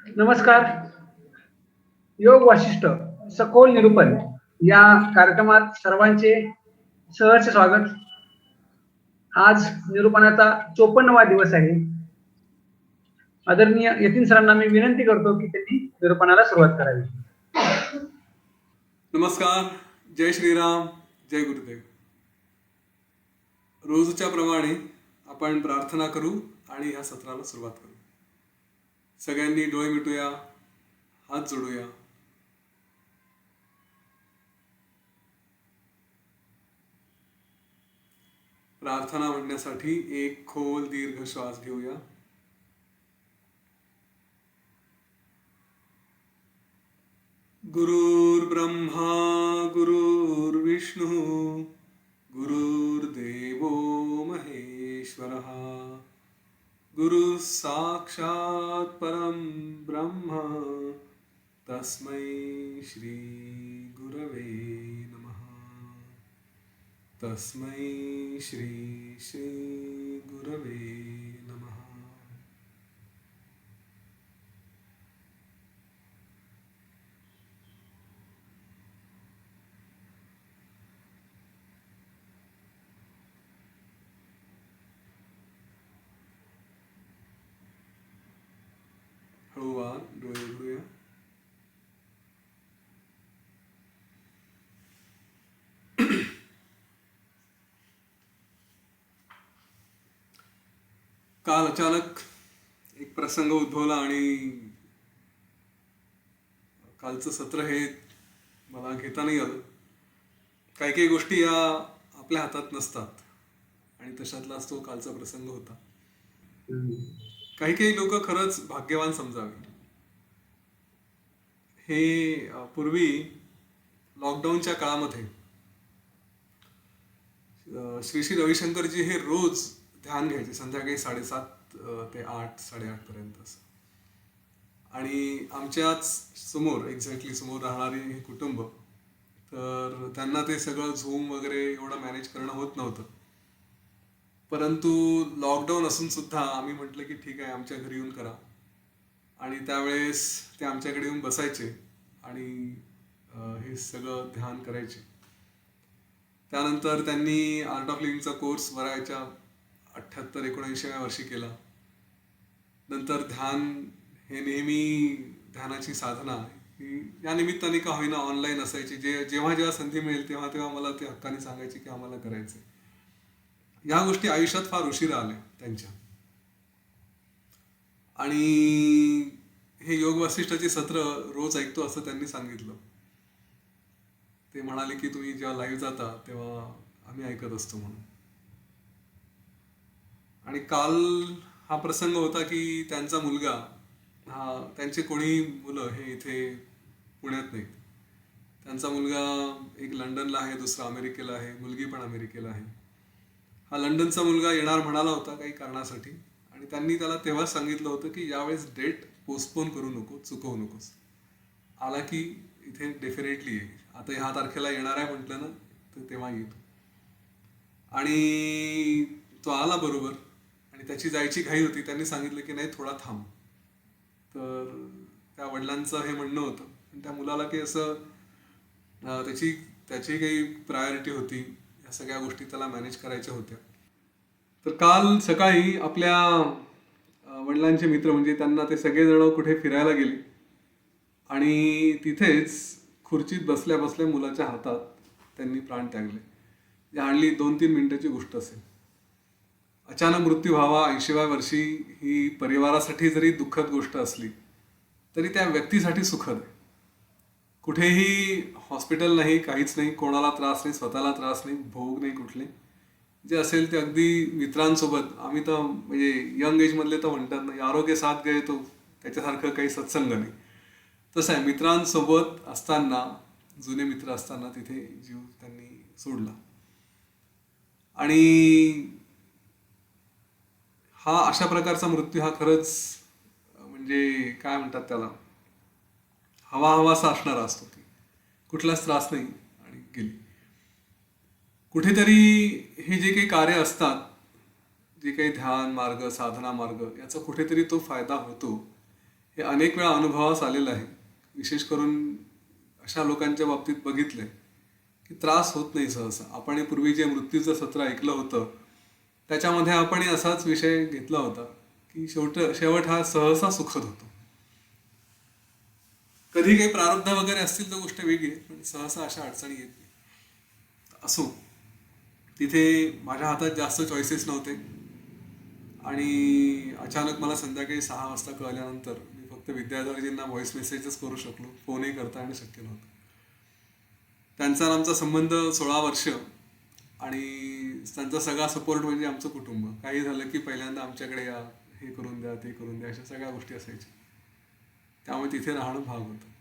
नमस्कार. योग वाशिष्ठ सखोल निरूपण या कार्यक्रमात सर्वांचे सहर्ष स्वागत. आज निरूपणाचा 54वा दिवस आहे. आदरणीय यतीन सरांना मी विनंती करतो की त्यांनी निरूपणाला सुरुवात करावी. नमस्कार, जय श्रीराम, जय गुरुदेव. रोजच्या प्रमाणे आपण प्रार्थना करू आणि ह्या सत्राला सुरुवात करू. सगळ्यांनी डोळे मिटूया, हात जोडूया. प्रार्थना म्हणण्यासाठी एक खोल दीर्घ श्वास घेऊया. गुरुर्ब्रह्मा गुरुर्विष्णू गुरुर्देवो महेश्वरः गुरु साक्षात् परम ब्रह्म तस्मै श्री गुरवे नमः. तस्मै श्री श्री गुरवे नमः. हळूवार डोळे उघडूया. काल अचानक एक प्रसंग उद्भवला आणि कालचं सत्र हे मला घेता नाही आलं. काही काही गोष्टी या आपल्या हातात नसतात आणि तशातलाच तो कालचा प्रसंग होता. काही काही लोक खरंच भाग्यवान समजावे. हे पूर्वी लॉकडाऊनच्या काळामध्ये श्री श्री रविशंकरजी हे रोज ध्यान घ्यायचे संध्याकाळी 7:30 ते 8, 8:30 पर्यंत असं. आणि आमच्याच समोर एक्झॅक्टली समोर राहणारे हे कुटुंब, तर त्यांना ते सगळं झूम वगैरे एवढं मॅनेज करणं होत नव्हतं. परंतु लॉकडाऊन असून सुद्धा आम्ही म्हटलं की ठीक आहे, आमच्या घरी येऊन करा. आणि त्यावेळेस ते आमच्याकडे येऊन बसायचे आणि हे सगळं ध्यान करायचे. त्यानंतर त्यांनी आर्ट ऑफ लिव्हिंगचा कोर्स वयाच्या 78-79व्या वर्षी केला. नंतर ध्यान हे नेहमी ध्यानाची साधना ही या निमित्ताने का होईना ऑनलाईन असायची. जेव्हा जेव्हा संधी मिळेल तेव्हा तेव्हा मला ते हक्काने सांगायचे की आम्हाला करायचे. या गोष्टी आयुष्यात फार उशिरा आल्या त्यांच्या. आणि हे योग वासिष्ठाचे सत्र रोज ऐकतो असं त्यांनी सांगितलं. ते म्हणाले की तुम्ही जेव्हा लाईव्ह जाता तेव्हा आम्ही ऐकत असतो म्हणून. आणि काल हा प्रसंग होता की त्यांचा मुलगा त्यांचे कोणी मुलं हे इथे पुण्यात नाहीत. त्यांचा मुलगा एक लंडनला आहे, दुसरा अमेरिकेला आहे, मुलगी पण अमेरिकेला आहे. हा लंडनचा मुलगा येणार म्हणाला होता काही कारणासाठी आणि त्यांनी त्याला तेव्हा सांगितलं होतं की यावेळेस डेट पोस्टपोन करू नको, चुकवू नकोस. आला की इथे डेफिनेटली येईल. आता ह्या तारखेला येणार आहे म्हटलं ना तर तेव्हा येतो. आणि तो आला बरोबर आणि त्याची जायची घाई होती. त्यांनी सांगितलं की नाही थोडा थांब. तर त्या वडिलांचं हे म्हणणं होतं. आणि त्या मुलाला काही असं त्याची काही प्रायोरिटी होती. या सगळ्या गोष्टी त्याला मॅनेज करायच्या होत्या. तर काल सकाळी आपल्या वडिलांचे मित्र म्हणजे त्यांना ते सगळेजण कुठे फिरायला गेले आणि तिथेच खुर्चीत बसल्या बसल्या मुलाच्या हातात त्यांनी प्राण त्यागले. हार्डली 2-3 मिनिटाची गोष्ट असेल. अचानक मृत्यू व्हावा 80व्या वर्षी ही परिवारासाठी जरी दुःखद गोष्ट असली तरी त्या व्यक्तीसाठी सुखद आहे. कुठेही हॉस्पिटल नाही, काहीच नाही, कोणाला त्रास नाही, स्वतःला त्रास नाही, भोग नाही कुठले. जे असेल ते अगदी मित्रांसोबत. आम्ही तर म्हणजे यंग एजमधले तर म्हणतात ना, आरोग्य साथ गए तो त्याच्यासारखं काही सत्संग नाही. तसं आहे, मित्रांसोबत असताना, जुने मित्र असताना तिथे जीव त्यांनी सोडला. आणि हा अशा प्रकारचा मृत्यू हा खरंच म्हणजे काय म्हणतात त्याला, हवा हवासा असणारा असतो की कुठलाच त्रास नाही आणि गेली. कुठेतरी हे जे काही कार्य असतात, जे काही ध्यान मार्ग, साधना मार्ग, याचा कुठेतरी तो फायदा होतो हे अनेक वेळा अनुभवास आलेलं आहे. विशेष करून अशा लोकांच्या बाबतीत बघितलंय की त्रास होत नाही सहसा. आपण हे पूर्वी जे मृत्यूचं सत्र ऐकलं होतं त्याच्यामध्ये आपण असाच विषय घेतला होता की शेवट हा सहसा सुखद होतो. कधी काही प्रारब्ध वगैरे असतील तर गोष्ट वेगळी आहे, पण सहसा अशा अडचणी येत नाही. असो, तिथे माझ्या हातात जास्त चॉईसेस नव्हते आणि अचानक मला संध्याकाळी 6 वाजता कळल्यानंतर मी फक्त विद्याधरजींना व्हॉइस मेसेजच करू शकलो, फोनही करता येणं शक्य नव्हतं. त्यांचा आणि आमचा संबंध 16 वर्ष आणि त्यांचा सगळा सपोर्ट म्हणजे आमचं कुटुंब. काही झालं की पहिल्यांदा आमच्याकडे या, हे करून द्या, ते करून द्या, अशा सगळ्या गोष्टी असायच्या. त्यामुळे तिथे राहणं भाग होतं.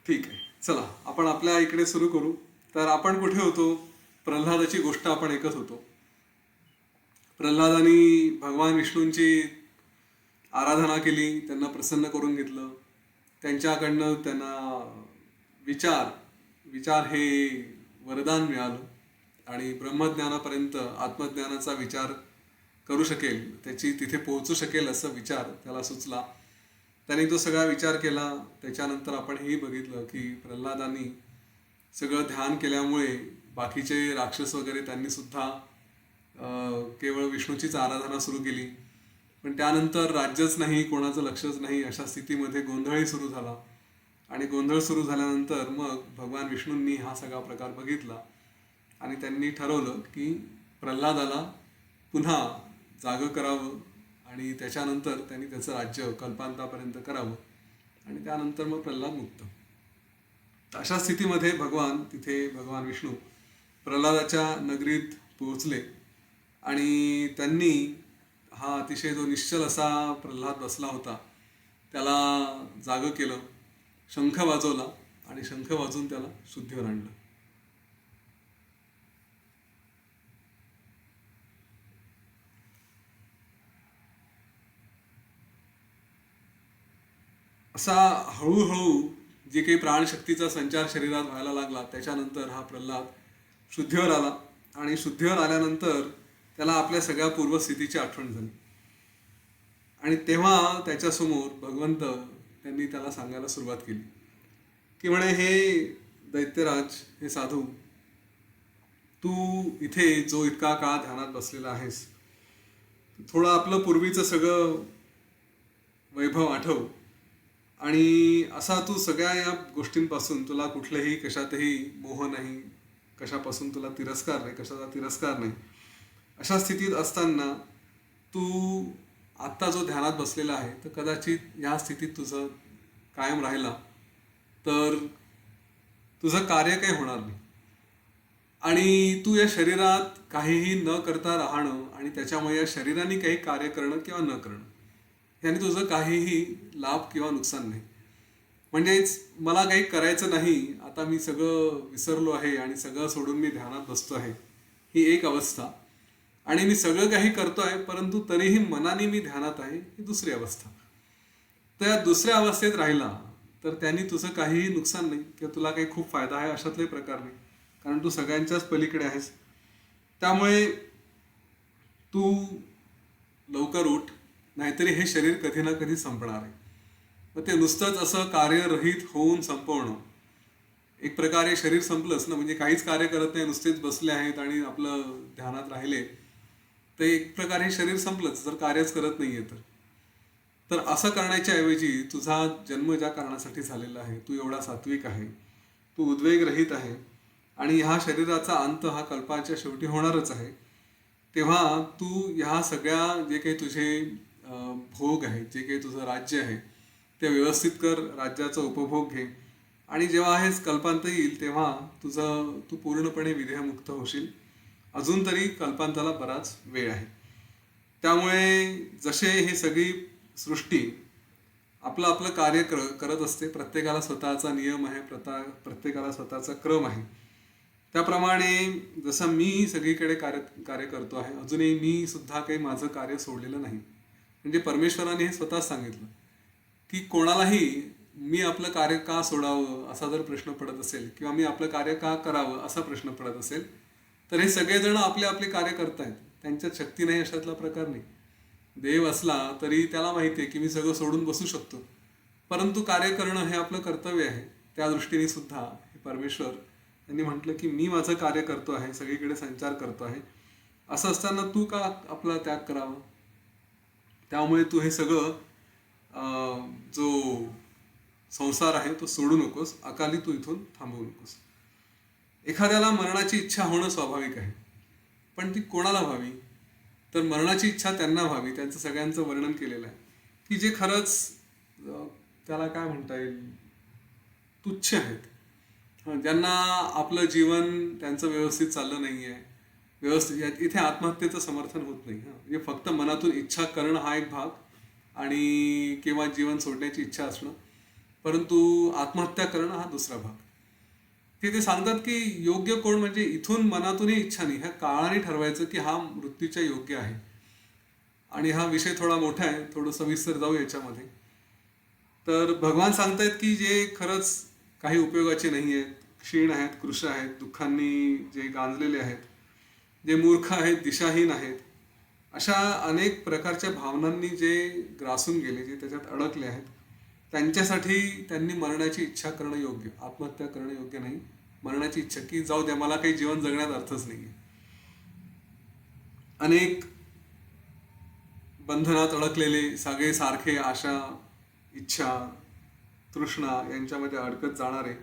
ठीक आहे, चला आपण आपल्या इकडे सुरू करू. तर आपण कुठे होतो? प्रल्हादाची गोष्ट आपण ऐकत होतो. प्रल्हादानी भगवान विष्णूंची आराधना केली, त्यांना प्रसन्न करून घेतलं. त्यांच्याकडनं त्यांना विचार हे वरदान मिळालं आणि ब्रह्मज्ञानापर्यंत आत्मज्ञानाचा विचार करू शकेल, त्याची तिथे पोहोचू शकेल असा विचार त्याला सुचला. त्याने तो सगळा विचार केला. त्याच्यानंतर आपण हेही बघितलं की प्रल्हादांनी सगळं ध्यान केल्यामुळे बाकीचे राक्षस वगैरे त्यांनी सुद्धा केवळ विष्णूचीच आराधना सुरू केली. पण त्यानंतर राज्यच नाही, कोणाचं लक्षच नाही, अशा स्थितीमध्ये गोंधळही सुरू झाला. आणि गोंधळ सुरू झाल्यानंतर मग भगवान विष्णूंनी हा सगळा प्रकार बघितला आणि त्यांनी ठरवलं की प्रल्हादाला पुन्हा जागं करावं आणि त्याच्यानंतर त्यांनी त्याचं राज्य कल्पांतापर्यंत करावं आणि त्यानंतर मग प्रल्हाद मुक्त. अशा स्थितीमध्ये भगवान विष्णू प्रल्हादाच्या नगरीत पोहोचले आणि त्यांनी हा अतिशय जो निश्चल असा प्रल्हाद बसला होता त्याला जागं केलं, शंख वाजवला आणि शंख वाजवून त्याला शुद्धीवर आणलं. असा हळूहळू जे काही प्राणशक्तीचा संचार शरीरात व्हायला लागला त्याच्यानंतर हा प्रल्हाद शुद्धीवर आला आणि शुद्धीवर आल्यानंतर त्याला आपल्या सगळ्या पूर्वस्थितीची आठवण झाली. आणि तेव्हा त्याच्यासमोर भगवंत त्यांनी त्याला सांगायला सुरुवात केली की म्हणे, हे दैत्यराज, हे साधू, तू इथे जो इतका काळ ध्यानात बसलेला आहेस, थोडं आपलं पूर्वीचं सगळं वैभव आठव आणि असा तू सगळ्या या गोष्टींपासून तुला कुठलंही कशातही मोह नाही, कशापासून तुला तिरस्कार नाही, कशाचा तिरस्कार नाही, अशा स्थितीत असताना तू आत्ता जो ध्यानात बसलेला आहे तर कदाचित या स्थितीत तुझं कायम राहिला तर तुझं कार्य काही होणार नाही आणि तू या शरीरात काहीही न करता राहणं आणि त्याच्यामुळे या शरीराने काही कार्य करणं किंवा न करणं याने तुझं काहीही लाभ किंवा नुकसान नाही. म्हणजेच मला काही करायचं नाही, आता मी सगळं विसरलो आहे आणि सगळं सोडून मी ध्यानात बसतो आहे, ही एक अवस्था. आणि मी सगळं काही करतो आहे परंतु तरीही मनाने मी ध्यानात आहे, ही दुसरी अवस्था. तर या दुसऱ्या अवस्थेत राहिला तर त्यांनी तुझं काहीही नुकसान नाही किंवा तुला काही खूप फायदा आहे अशातले प्रकार नाही, कारण तू सगळ्यांच्याच पलीकडे आहेस. त्यामुळे तू लवकर उठ, नाहीतरी हे शरीर कधी ना कधी संपणार आहे. मग ते नुसतंच असं कार्यरहित होऊन संपवणं, एक प्रकारे शरीर संपलंच ना, म्हणजे काहीच कार्य करत नाही, नुसतेच बसले आहेत आणि आपलं ध्यानात राहिले, तर एक प्रकारे शरीर संपलंच जर कार्यच करत नाहीये तर असं करण्याच्या ऐवजी तुझा जन्म ज्या कारणासाठी झालेला आहे, तू एवढा सात्विक आहे, तू उद्वेग रहित आहे आणि ह्या शरीराचा अंत हा कल्पाच्या शेवटी होणारच आहे, तेव्हा तू ह्या सगळ्या जे काही तुझे भोग आहेत, जे काही तुझं राज्य आहे ते व्यवस्थित कर, राज्याचा उपभोग घे आणि जेव्हा हेच कल्पांत येईल तेव्हा तू पूर्णपणे विदेहमुक्त होशील. अजून तरी कल्पांताला बराच वेळ आहे. त्यामुळे जसे हे सगळी सृष्टी आपलं आपलं कार्य करत असते, प्रत्येकाला स्वतःचा नियम आहे, प्रत्येकाला स्वतःचा क्रम आहे, त्याप्रमाणे जसं मी सगळीकडे कार्य करतो आहे, अजूनही मी सुद्धा काही माझं कार्य सोडलेलं नाही. म्हणजे परमेश्वराने हे स्वतःच सांगितलं की कोणालाही मी आपलं कार्य का सोडावं असा जर प्रश्न पडत असेल किंवा मी आपलं कार्य का करावं असा प्रश्न पडत असेल तर हे सगळेजण आपले आपले कार्य करतायत, त्यांच्यात शक्ती नाही अशातला प्रकार नाही. देव असला तरी त्याला माहिती आहे की मी सगळं सोडून बसू शकतो, परंतु कार्य करणं हे आपलं कर्तव्य आहे. त्या दृष्टीने सुद्धा हे परमेश्वर यांनी म्हटलं की मी माझं कार्य करतो आहे, सगळीकडे संचार करतो आहे. असं असताना तू का आपला त्याग करावा? त्यामुळे तू हे सगळं जो संसार आहे तो सोडू नकोस, अकाली तू इथून थांबवू नकोस. एखाद्याला मरणाची इच्छा होणं स्वाभाविक आहे, पण ती कोणाला व्हावी? तर मरणाची इच्छा त्यांना व्हावी, त्यांचं सगळ्यांचं वर्णन केलेलं आहे, की जे खरंच त्याला काय म्हणता येईल, तुच्छ आहेत. ज्यांना आपलं जीवन त्यांचं व्यवस्थित चाललं नाही आहे, व्यवस्थित, इथे आत्महत्येचं समर्थन होत नाही. म्हणजे फक्त मनातून इच्छा करणं हा एक भाग, आणि किंवा जीवन सोडण्याची इच्छा असणं, परंतु आत्महत्या करणं हा दुसरा भाग. ते सांगतात की योग्य कोण, म्हणजे इथून मनातूनही इच्छा नाही, ह्या काळाने ठरवायचं की हा मृत्यूच्या योग्य आहे. आणि हा विषय थोडा मोठा आहे, थोडं सविस्तर जाऊ याच्यामध्ये. तर भगवान सांगतायत की जे खरंच काही उपयोगाचे नाही आहेत, क्षीण आहेत, कृश आहेत, दुःखांनी जे गांजलेले आहेत, जे मूर्ख आहेत, दिशाहीन आहेत, अशा अनेक प्रकारच्या भावनांनी जे ग्रासून गेले, जे त्याच्यात अडकले आहेत, त्यांच्यासाठी त्यांनी मरणाची इच्छा करणं योग्य, आत्महत्या करणं योग्य नाही. मरणाची इच्छा की जाऊ द्या, मला काही जीवन जगण्यात अर्थच नाही. अनेक बंधनात अडकलेले सगळे सारखे आशा, इच्छा, तृष्णा यांच्यामध्ये अडकत जाणारे,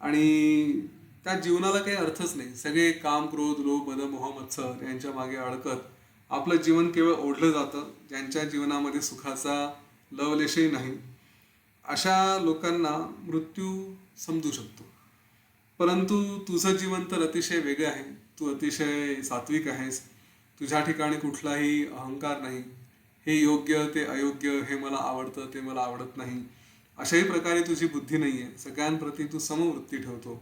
आणि त्या जीवनाला काही अर्थच नाही. सगळे काम, क्रोध, लोभ, मद, मोह, मत्सर यांच्या मागे अडकत आपलं जीवन केवळ ओढलं जातं. ज्यांच्या जीवनामध्ये सुखाचा लवलेशही नाही, अशा लोकांना मृत्यू समजू शकतो. परंतु तुझं जीवन तर अतिशय वेगळं आहे. तू अतिशय सात्विक आहेस. तुझ्या ठिकाणी कुठलाही अहंकार नाही. हे योग्य, ते अयोग्य, हे मला आवडतं, ते मला आवडत नाही, अशाही प्रकारे तुझी बुद्धी नाही आहे. सगळ्यांप्रती तू समवृत्ती ठेवतो,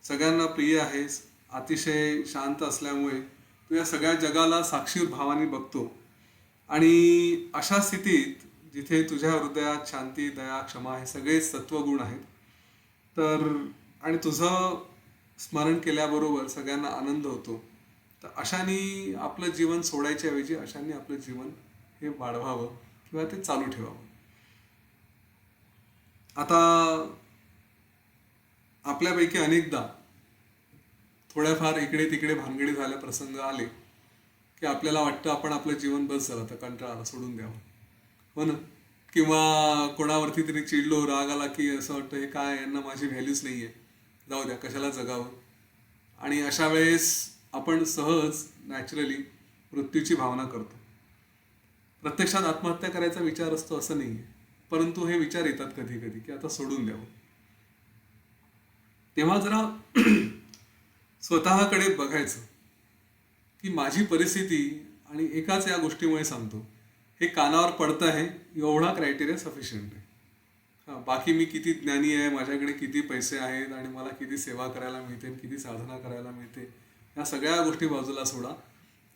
सगळ्यांना प्रिय आहेस. अतिशय शांत असल्यामुळे तू या सगळ्या जगाला साक्षीर भावाने बघतो. आणि अशा स्थितीत जिथे तुझ्या हृदयात शांती, दया, क्षमा हे सगळेच तत्वगुण आहेत, तर आणि तुझं स्मरण केल्याबरोबर सगळ्यांना आनंद होतो, तर अशाने आपलं जीवन सोडायच्या ऐवजी अशाने आपलं जीवन हे वाढवावं किंवा ते चालू ठेवावं. आता आपल्यापैकी अनेकदा थोड्याफार इकडे तिकडे भानगडी झाल्या प्रसंग आले की आपल्याला वाटतं आपण आपलं जीवन बस झालं, तर कंटाळा आला, सोडून द्यावं, हो ना? किंवा कोणावरती तरी चिडलो, राग आला की असं वाटतं हे काय, यांना माझी व्हॅल्यूच नाही आहे, जाऊ द्या, कशाला जगावं. आणि अशा वेळेस आपण सहज नॅचरली मृत्यूची भावना करतो. प्रत्यक्षात आत्महत्या करायचा विचार असतो असं नाही आहे, परंतु हे विचार येतात कधी कधी की आता सोडून द्यावं. तेव्हा जरा स्वतःकडे बघायचं की माझी परिस्थिती, आणि एकाच या गोष्टीमुळे सांगतो, हे कानावर पडतं आहे एवढा क्रायटेरिया सफिशियंट आहे. हां, बाकी मी किती ज्ञानी आहे, माझ्याकडे किती पैसे आहेत, आणि मला किती सेवा करायला मिळते, किती साधना करायला मिळते, या सगळ्या गोष्टी बाजूला सोडा.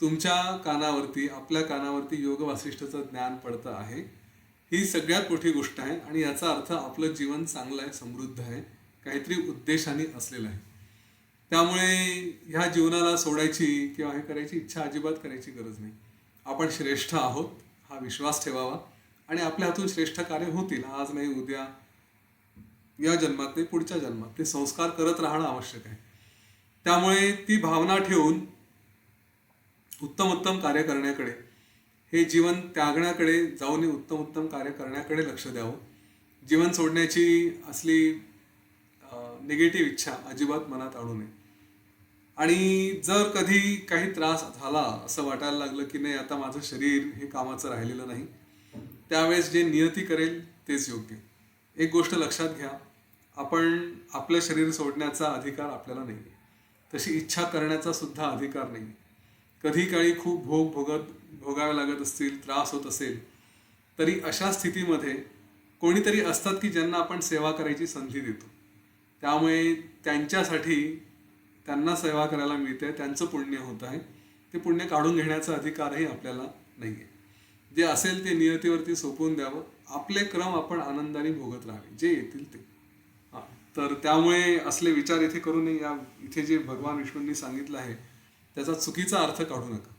तुमच्या कानावरती, आपल्या कानावरती योग वासिष्ठचं ज्ञान पडतं आहे, ही सगळ्यात मोठी गोष्ट आहे. आणि याचा अर्थ आपलं जीवन चांगलं आहे, समृद्ध आहे, काहीतरी उद्देशाने असलेलं आहे. त्यामुळे ह्या जीवनाला सोडायची किंवा हे करायची इच्छा अजिबात करायची गरज नाही. आपण श्रेष्ठ आहोत हा विश्वास ठेवावा, आणि आपल्या हातून श्रेष्ठ कार्य होतील, आज नाही उद्या, या जन्मात नाही पुढच्या जन्मात. ते संस्कार करत राहणं आवश्यक आहे. त्यामुळे ती भावना ठेवून उत्तम उत्तम कार्य करण्याकडे, हे जीवन त्यागण्याकडे जाऊ नये, उत्तम उत्तम कार्य करण्याकडे लक्ष द्यावं. जीवन सोडण्याची असली निगेटिव्ह इच्छा अजिबात मनात आणू नये. आणि जर कधी काही त्रास झाला, असं वाटायला लागलं की नाही आता माझं शरीर हे कामाचं राहिलेलं नाही, त्यावेळेस जे नियती करेल तेच योग्य. एक गोष्ट लक्षात घ्या, आपण आपलं शरीर सोडण्याचा अधिकार आपल्याला नाही आहे, तशी इच्छा करण्याचा सुद्धा अधिकार नाही. कधी काळी खूप भोगावे लागत असतील, त्रास होत असेल, तरी अशा स्थितीमध्ये कोणीतरी असतात की ज्यांना आपण सेवा करायची संधी देतो. त्यामुळे त्यांच्यासाठी त्यांना सेवा करायला मिळते, त्यांचं पुण्य होत आहे, ते पुण्य काढून घेण्याचा अधिकारही आपल्याला नाही आहे. जे असेल ते नियतीवरती सोपवून द्यावं. आपले क्रम आपण आनंदाने भोगत राहावे, जे येतील ते. हां, तर त्यामुळे असले विचार इथे करू नये. इथे जे भगवान विष्णूंनी सांगितलं आहे त्याचा चुकीचा अर्थ काढू नका.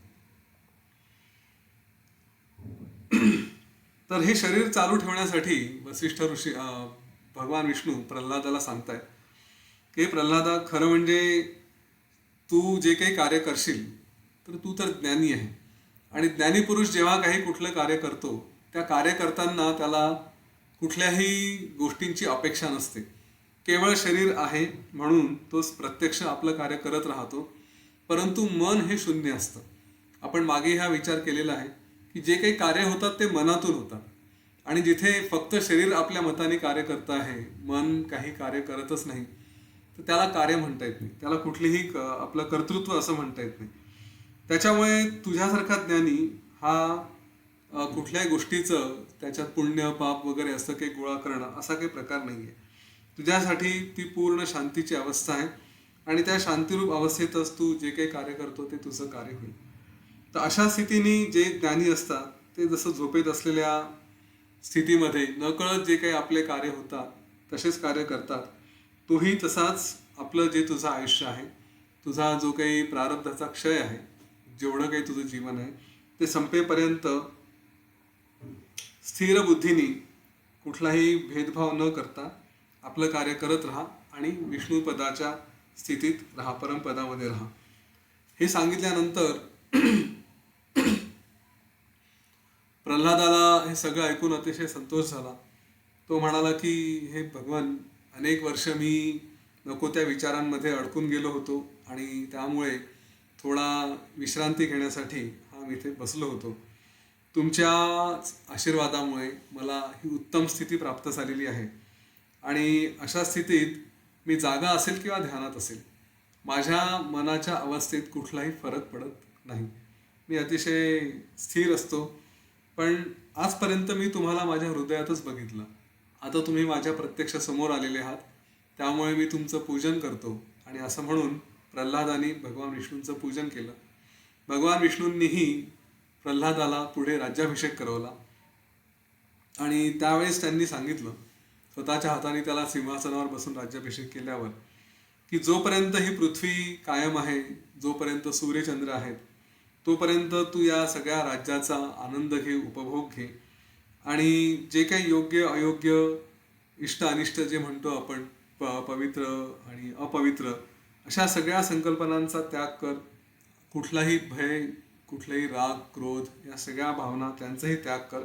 तर हे शरीर चालू ठेवण्यासाठी वसिष्ठ ऋषी भगवान विष्णू प्रल्हादाला सांगतायत की प्रल्हादा, खरं म्हणजे तू जे काही कार्य करशील तर तू तर ज्ञानी आहे, आणि ज्ञानी पुरुष जेव्हा काही कुठलं कार्य करतो त्या कार्य करताना त्याला कुठल्याही गोष्टींची अपेक्षा नसते. केवळ शरीर आहे म्हणून तो प्रत्यक्ष आपलं कार्य करत राहतो, परंतु मन हे शून्य असतं. आपण मागे हा विचार केलेला आहे की जे काही कार्य होतात ते मनातून होतात, आणि जिथे फक्त शरीर आपल्या मताने कार्य करत आहे, मन काही कार्य करतच नाही, तर त्याला कार्य म्हणता येत नाही, त्याला कुठलीही आपलं कर्तृत्व असं म्हणता येत नाही. त्याच्यामुळे तुझ्यासारखा ज्ञानी हा कुठल्याही गोष्टीचं त्याच्यात पुण्य पाप वगैरे असं काही गोळा करणं असा काही प्रकार नाही आहे. तुझ्यासाठी ती पूर्ण शांतीची अवस्था आहे, आणि त्या शांतिरूप अवस्थेतच तू जे काही कार्य करतो ते तुझं कार्य होईल. तर अशा स्थितीने जे ज्ञानी असतात ते जसं झोपेत असलेल्या स्थितीमध्ये नकळत जे काही आपले कार्य होतात तसेच कार्य करतात. तोही तसाच आपलं जे तुझं आयुष्य आहे, तुझा जो काही प्रारब्धाचा क्षय आहे, जेवढं काही तुझं जीवन आहे ते संपेपर्यंत स्थिर बुद्धीने कुठलाही भेदभाव न करता आपलं कार्य करत राहा आणि विष्णुपदाच्या स्थितीत राहा, परमपदामध्ये राहा. हे सांगितल्यानंतर प्रल्हादाला हे सगळं ऐकून अतिशय संतोष झाला. तो म्हणाला की हे भगवान, अनेक वर्ष मी नको त्या विचारांमध्ये अडकून गेलो होतो, आणि त्यामुळे थोडा विश्रांती घेण्यासाठी हा मी इथे बसलो होतो. तुमच्या आशीर्वादामुळे मला ही उत्तम स्थिती प्राप्त झालेली आहे, आणि अशा स्थितीत मी जागा असेल किंवा ध्यानात असेल, माझ्या मनाच्या अवस्थेत कुठलाही फरक पडत नाही. मी अतिशय स्थिर असतो. पण आजपर्यंत मी तुम्हाला माझ्या हृदयातच बघितलं. आता तुम्ही माझ्या प्रत्यक्ष समोर आलेले आहात, त्यामुळे मी तुमचं पूजन करतो. आणि असं म्हणून प्रल्हादाने भगवान विष्णूंचं पूजन केलं. भगवान विष्णूंनीही प्रल्हादाला पुढे राज्याभिषेक करवला, आणि त्यावेळेस त्यांनी सांगितलं, स्वतःच्या हाताने त्याला सिंहासनावर बसून राज्याभिषेक केल्यावर, की जोपर्यंत ही पृथ्वी कायम आहे, जोपर्यंत सूर्यचंद्र आहेत, तोपर्यंत तू या सगळ्या राज्याचा आनंद घे, उपभोग घे, आणि जे काही योग्य अयोग्य इष्ट अनिष्ट जे म्हणतो आपण, पवित्र आणि अपवित्र, अशा सगळ्या संकल्पनांचा त्याग कर. कुठलाही भय, कुठलाही राग, क्रोध या सगळ्या भावना त्यांचाही त्याग कर,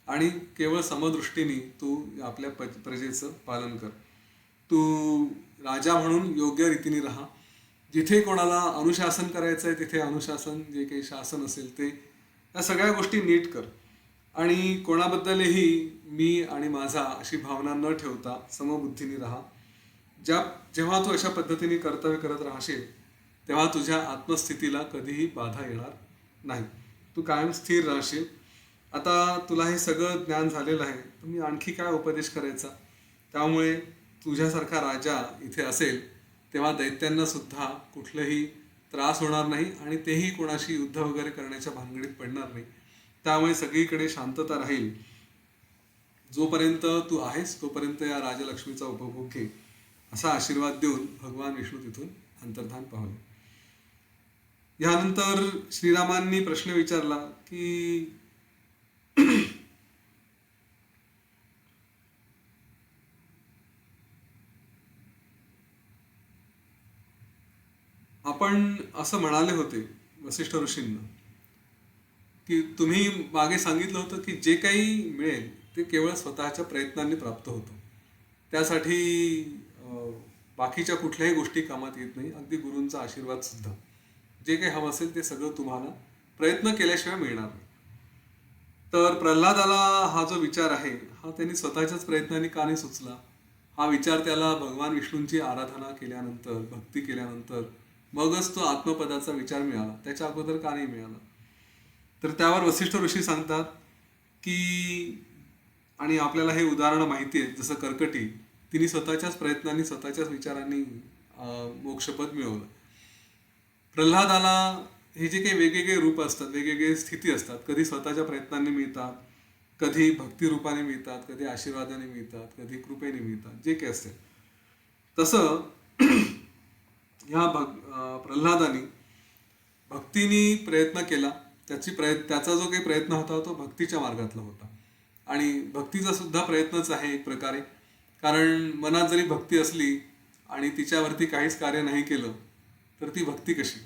आणि केवळ समदृष्टीने तू आपल्या प्रजेचं पालन कर. तू राजा म्हणून योग्य रीतीने राहा. जिथे कोणाला अनुशासन करायचं आहे तिथे अनुशासन, जे काही शासन असेल ते, या सगळ्या गोष्टी नीट कर. आणि कोणाबद्दलही मी आणि माझा अशी भावना न ठेवता समबुद्धीने राहा. जेव्हा तू अशा पद्धतीने कर्तव्य करत राहशील तेव्हा तुझ्या आत्मस्थितीला कधीही बाधा येणार नाही. तू कायम स्थिर राहशील. आता तुला हे सगळं ज्ञान झालेलं आहे, तर मी आणखी काय उपदेश करायचा. त्यामुळे तुझ्यासारखा राजा इथे असेल तेव्हा दैत्यांना सुद्धा कुठलंही त्रास होणार नाही, आणि तेही कोणाशी युद्ध वगैरे करण्याच्या भानगडीत पडणार नाही. त्यामुळे सगळीकडे शांतता राहील. जोपर्यंत तू आहेस तोपर्यंत या राजलक्ष्मीचा उपभोग घे, असा आशीर्वाद देऊन भगवान विष्णू तिथून अंतर्धान पावले. यानंतर श्रीरामांनी प्रश्न विचारला की आपण असं म्हणाले होते वसिष्ठ ऋषींना की तुम्ही मागे सांगितलं होतं की जे काही मिळेल ते केवळ स्वतःच्या प्रयत्नांनी प्राप्त होतं. त्यासाठी बाकीच्या कुठल्याही गोष्टी कामात येत नाही, अगदी गुरूंचा आशीर्वाद सुद्धा. जे काही हवं असेल ते सगळं तुम्हाला प्रयत्न केल्याशिवाय मिळणार नाही. तर प्रल्हादाला हा जो विचार आहे हा त्यांनी स्वतःच्याच प्रयत्नांनी का नाही सुचला? हा विचार त्याला भगवान विष्णूंची आराधना केल्यानंतर, भक्ती केल्यानंतर मगच तो आत्मपदाचा विचार मिळाला, त्याच्या अगोदर का नाही मिळाला? तर त्यावर वसिष्ठ ऋषी सांगतात की, आणि आपल्याला हे उदाहरण माहिती आहे, जसं कर्कटी, तिने स्वतःच्याच प्रयत्नांनी, स्वतःच्याच विचारांनी मोक्षपद मिळवलं. प्रल्हादाला हे जे काही वेगवेगळे रूप असतात, वेगवेगळे स्थिती असतात, कधी स्वतःच्या प्रयत्नांनी मिळतात, कधी भक्तिरूपाने मिळतात, कधी आशीर्वादाने मिळतात, कधी कृपेने मिळतात, जे काही असते. तसं ह्या प्रल्हादाने भक्तीने प्रयत्न केला. त्याचा जो काही प्रयत्न होता तो भक्तीच्या मार्गातला होता. आणि भक्तीचा सुद्धा प्रयत्नच आहे एक प्रकारे. कारण मनात जरी भक्ती असली आणि तिच्यावरती काहीच कार्य नाही केलं तर ती भक्ती कशी?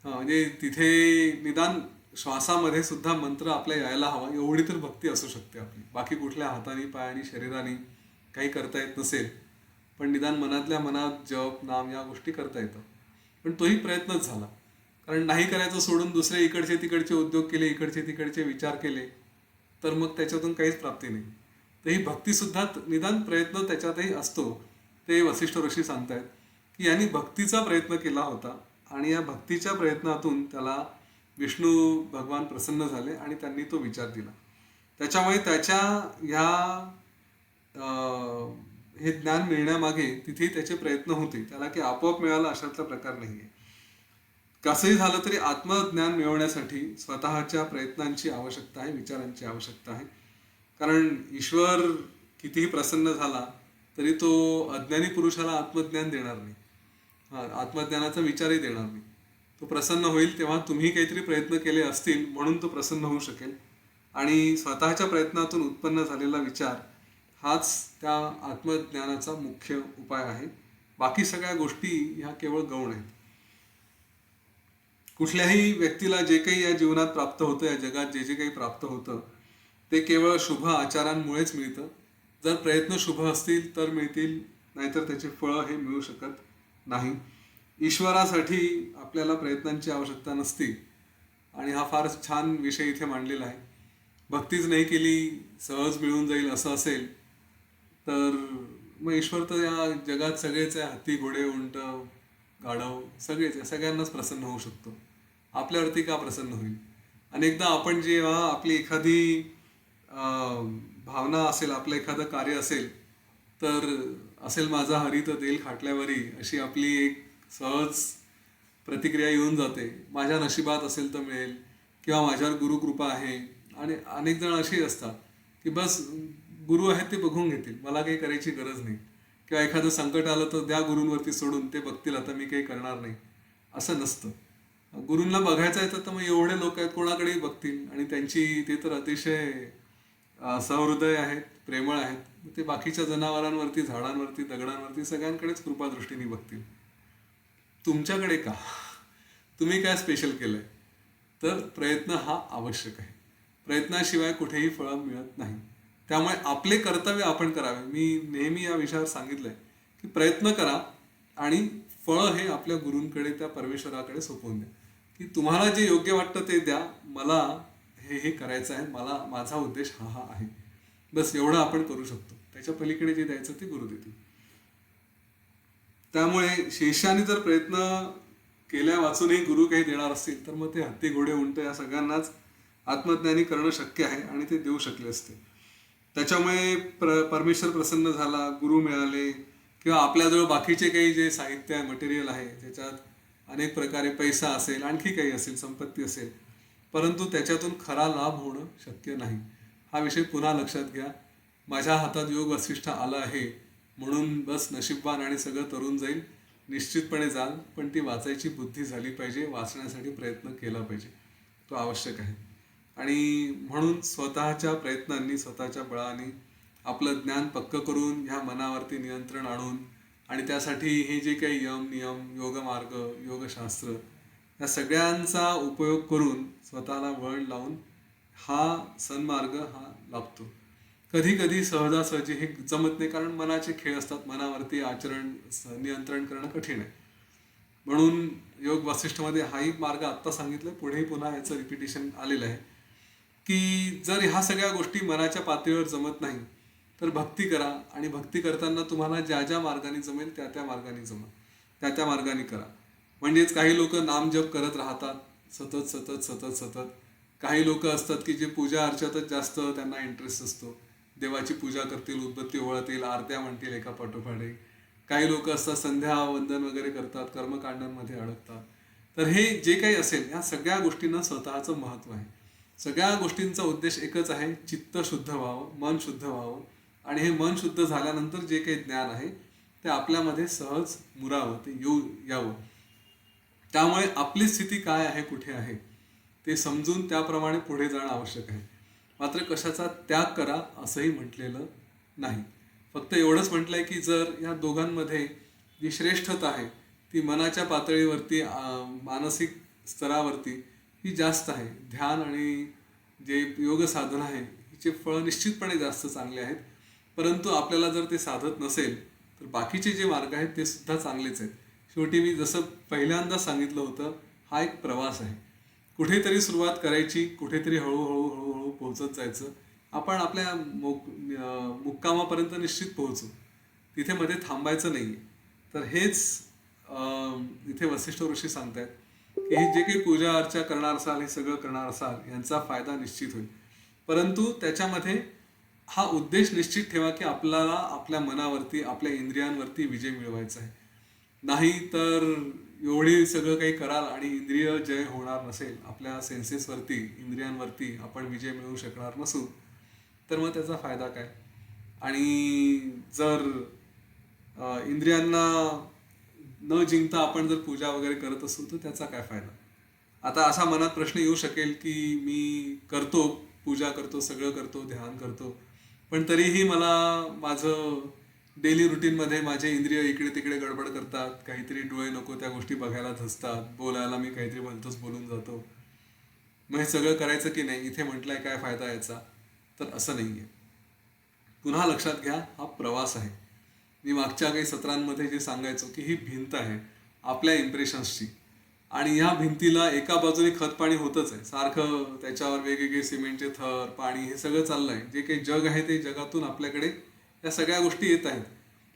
म्हणजे तिथे निदान श्वासामध्ये सुद्धा मंत्र आपल्या यायला हवा एवढी तर भक्ती असू शकते आपली. बाकी कुठल्या हाताने पायाने शरीराने काही करता येत नसेल, पण निदान मनातल्या मनात जप नाम या गोष्टी करता येतात. पण तोही प्रयत्नच झाला. कारण नाही करायचं सोडून दुसरे इकडचे तिकडचे उद्योग केले, इकडचे तिकडचे विचार केले, तर मग त्याच्यातून काहीच प्राप्ती नाही. तर ही भक्तीसुद्धा निदान प्रयत्न त्याच्यातही असतो. ते वसिष्ठ ऋषी सांगतायत की यांनी भक्तीचा प्रयत्न केला होता आणि या भक्तीच्या प्रयत्नातून त्याला विष्णू भगवान प्रसन्न झाले आणि त्यांनी तो विचार दिला. त्याच्यामुळे त्याच्या ह्या हे ज्ञान मिळण्यामागे तिथे त्याचे प्रयत्न होते. त्याला की आपोआप मिळालं अशातला प्रकार नाहीये. कसंही झालं तरी आत्मज्ञान मिळवण्यासाठी स्वतःच्या प्रयत्नांची आवश्यकता आहे, विचारांची आवश्यकता आहे. कारण ईश्वर कितीही प्रसन्न झाला तरी तो अज्ञानी पुरुषाला आत्मज्ञान देणार नाही. आत्मज्ञानाचा विचारही देणार नाही. तो प्रसन्न होईल तेव्हा तुम्ही काहीतरी प्रयत्न केले असतील म्हणून तो प्रसन्न होऊ शकेल. आणि स्वतःच्या प्रयत्नातून उत्पन्न झालेला विचार हाच त्या आत्मज्ञानाचा मुख्य उपाय आहे. बाकी सगळ्या गोष्टी ह्या केवळ गौण आहेत. कुठल्याही व्यक्तीला जे काही या जीवनात प्राप्त होतं, या जगात जे जे काही प्राप्त होतं ते केवळ शुभ आचारांमुळेच मिळतं. जर प्रयत्न शुभ असतील तर मिळतील, नाहीतर त्याचे फळं हे मिळू शकत नाही. ईश्वरासाठी आपल्याला प्रयत्नांची आवश्यकता नसते. आणि हा फार छान विषय इथे मांडलेला आहे. भक्तीच नाही केली सहज मिळून जाईल असं असेल तर मग ईश्वर तर या जगात सगळेच आहे. हत्ती घोडे उंट गाढव सगळेच आहे, सगळ्यांनाच प्रसन्न होऊ शकतो. आपल्यावरती का प्रसन्न होईल? अनेकदा आपण जेव्हा आपली एखादी भावना असेल, आपलं एखादं कार्य असेल तर असेल माझा हरी तर देईल खाटल्यावरी, अशी आपली एक सहज प्रतिक्रिया येऊन जाते. माझ्या नशिबात असेल तर मिळेल किंवा माझ्यावर गुरुकृपा आहे. आणि अनेक जण अशी असतात की बस गुरु आहेत ते बघून घेतील, मला काही करायची गरज नाही. किंवा एखादं संकट आलं तर द्या गुरूंवरती सोडून, ते बघतील, आता मी काही करणार नाही. असं नसतं. गुरूंना बघायचं आहे तर मग एवढे लोक आहेत कोणाकडेही बघतील आणि त्यांची ते तर अतिशय सहृदय आहेत, प्रेमळ आहेत. ते बाकीच्या जनावरांवरती, झाडांवरती, दगडांवरती सगळ्यांकडेच कृपादृष्टीने बघतील. तुमच्याकडे का? तुम्ही काय स्पेशल केलंय? तर प्रयत्न हा आवश्यक आहे. प्रयत्नाशिवाय कुठेही फळं मिळत नाही. त्यामुळे आपले कर्तव्य आपण करावे. मी नेहमी या विषयावर सांगितलंय की प्रयत्न करा आणि फळं हे आपल्या गुरूंकडे, त्या परमेश्वराकडे सोपवून द्या. की तुम्हाला जे योग्य वाटतं ते द्या, मला हे करायचं आहे, मला माझा उद्देश हा आहे. बस एवढं आपण करू शकतो. त्याच्या पलीकडे जे द्यायचं ते गुरु देतील. त्यामुळे शिष्याने जर प्रयत्न केल्या वाचूनही गुरु काही देणार असतील तर मग ते हत्ती घोडे उंट या सगळ्यांनाच आत्मज्ञानी करणं शक्य आहे आणि ते देऊ शकले असते. त्याच्यामुळे परमेश्वर प्रसन्न झाला, गुरु मिळाले किंवा आपल्याजवळ बाकीचे काही जे साहित्य आहे, मटेरियल आहे, ज्याच्यात अनेक प्रकारे पैसा असेल, आणखी काही असेल, संपत्ती असेल, परंतु त्याच्यातून खरा लाभ होणं शक्य नाही. हा विषय पुन्हा लक्षात घ्या. माझ्या हातात योग वसिष्ठ आलं आहे म्हणून बस नशीबवान आणि सगळं तरून जाईल, निश्चितपणे जाल. पण ती वाचायची बुद्धी झाली पाहिजे, वाचण्यासाठी प्रयत्न केला पाहिजे, तो आवश्यक आहे. आणि म्हणून स्वतःच्या प्रयत्नांनी, स्वतःच्या बळाने आपलं ज्ञान पक्क करून ह्या मनावरती नियंत्रण आणून आणि त्यासाठी हे जे काही यम नियम, योगमार्ग, योगशास्त्र या सगळ्यांचा उपयोग करून स्वतःला वळण लावून हा सन्मार्ग हा लाभतो. कधी कधी सहजासहजी हे जमत नाही, कारण मनाचे खेळ असतात. मनावरती आचरण नियंत्रण करणं कठीण आहे. म्हणून योग वसिष्ठमध्ये हाही मार्ग आत्ता सांगितलं, पुढेही पुन्हा याचं रिपिटेशन आलेलं आहे की जर ह्या सगळ्या गोष्टी मनाच्या पातळीवर जमत नाही तर भक्ती करा. आणि भक्ती करताना तुम्हाला ज्या ज्या मार्गाने जमेल त्या त्या मार्गाने जमा, त्या त्या मार्गाने करा. म्हणजेच काही लोक नामजप करत राहतात सतत सतत सतत सतत. काही लोक असतात की जे पूजा अर्चातच जास्त त्यांना इंटरेस्ट असतो, देवाची पूजा करतील, उदबत्ती ओवाळतील, आरत्या म्हणतील एका पाठोपाठ एक. काही लोक असतात संध्या वंदन वगैरे करतात, कर्मकांडांमध्ये अडकतात. तर हे जे काही असेल ह्या सगळ्या गोष्टींना स्वतःचं महत्त्व आहे. सगळ्या गोष्टींचा उद्देश एकच आहे, चित्त शुद्ध व्हावं, मन शुद्ध व्हावं. आणि हे मन शुद्ध झाल्यानंतर जे काही ज्ञान आहे ते आपल्यामध्ये सहज मुरावं, ते यावं. त्यामुळे आपली स्थिती काय आहे, कुठे आहे ते समजून त्याप्रमाणे पुढे जाणं आवश्यक आहे. मात्र कशाचा त्याग करा असंही म्हटलेलं नाही. फक्त एवढंच म्हटलंय की जर या दोघांमध्ये जी श्रेष्ठता आहे ती मनाच्या पातळीवरती, मानसिक स्तरावरती ही जास्त आहे. ध्यान आणि जे योग साधना आहे हिचे फळं निश्चितपणे जास्त चांगले आहेत. परंतु आपल्याला जर ते साधत नसेल तर बाकीचे जे मार्ग आहेत ते सुद्धा चांगलेच आहेत. शेवटी मी जसं पहिल्यांदा सांगितलं होतं, हा एक प्रवास आहे. कुठेतरी सुरुवात करायची, कुठेतरी हळूहळू हळूहळू पोहोचत जायचं. आपण आपल्या मुक्कामापर्यंत निश्चित पोहोचू, तिथे मध्ये थांबायचं नाही. तर हेच इथे वसिष्ठ ऋषी सांगतायत की हे जे काही पूजा अर्चा करणार असाल, हे सगळं करणार असाल यांचा फायदा निश्चित होईल. परंतु त्याच्यामध्ये हा उद्देश निश्चित ठेवा की आपल्याला आपल्या मनावरती, आपल्या इंद्रियांवरती विजय मिळवायचा आहे. नाही तर एवढी सगळं काही कराल आणि इंद्रिय जय होणार नसेल, आपल्या सेन्सेसवरती, इंद्रियांवरती आपण विजय मिळवू शकणार नसू, तर मग त्याचा फायदा काय? आणि जर इंद्रियांना न जिंकता आपण जर पूजा वगैरे करत असू तर त्याचा काय फायदा? आता असा मनात प्रश्न येऊ शकेल की मी करतो, पूजा करतो, सगळं करतो, ध्यान करतो, पण तरीही मला माझं डेली रुटीनमध्ये माझे इंद्रिय इकडे तिकडे गडबड करतात, काहीतरी डोळे नको त्या गोष्टी बघायला धसतात, बोलायला मी काहीतरी भलतंच बोलून जातो. मग हे सगळं करायचं की नाही? इथे म्हटलंय काय फायदा याचा? तर असं नाही आहे. पुन्हा लक्षात घ्या, हा प्रवास आहे. मी मागच्या काही सत्रांमध्ये जे सांगायचो की ही भिंत आहे आपल्या इम्प्रेशन्सची, आणि ह्या भिंतीला एका बाजूने खतपाणी होतच आहे सारखं, त्याच्यावर वेगवेगळे सिमेंटचे थर, पाणी, हे सगळं चाललंय. जे काही जग आहे ते जगातून आपल्याकडे या सगळ्या गोष्टी येत आहेत.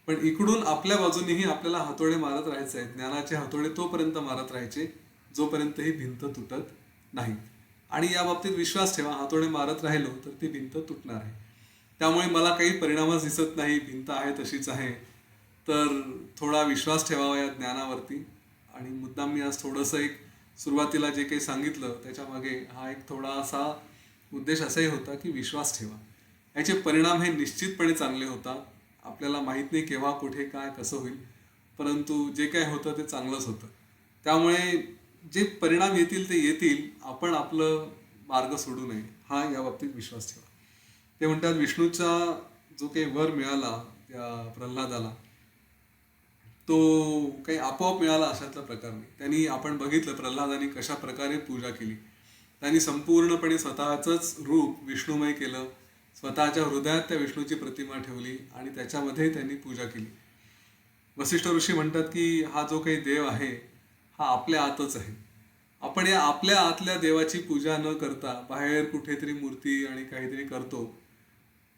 पण इकडून आपल्या बाजूनेही आपल्याला हातोडे मारत राहायचे आहेत. ज्ञानाचे हातोडे तोपर्यंत मारत राहायचे जोपर्यंत ही भिंत तुटत नाही. आणि या बाबतीत विश्वास ठेवा, हातोडे मारत राहिलो तर ती भिंत तुटणार आहे. त्यामुळे मला काही परिणामच दिसत नाही, भिंत आहे तशीच आहे, तर थोडा विश्वास ठेवावा या ज्ञानावरती. आणि मुद्दाम मी आज थोडंसं एक सुरुवातीला जे काही सांगितलं त्याच्यामागे हा एक थोडासा उद्देश असाही होता की विश्वास ठेवा. याचे परिणाम हे निश्चितपणे चांगले होतात. आपल्याला माहीत नाही केव्हा, कुठे, काय, कसं होईल, परंतु जे काय होतं ते चांगलंच होतं. त्यामुळे जे परिणाम येतील ते येतील, आपण आपलं मार्ग सोडू नये, हा या बाबतीत विश्वास ठेवा. ते म्हणतात विष्णूचा जो काही वर मिळाला त्या प्रल्हादाला, तो काही आपोआप मिळाला अशातला प्रकार नाही. त्यांनी, आपण बघितलं प्रल्हादाने कशा प्रकारे पूजा केली. त्यांनी संपूर्णपणे स्वतःचंच रूप विष्णुमय केलं, स्वतःच्या हृदयात त्या विष्णूची प्रतिमा ठेवली आणि त्याच्यामध्ये त्यांनी पूजा केली. वसिष्ठ ऋषी म्हणतात की हा जो काही देव आहे हा आपल्या आतच आहे. आपण या आपल्या आतल्या देवाची पूजा न करता बाहेर कुठेतरी मूर्ती आणि काहीतरी करतो.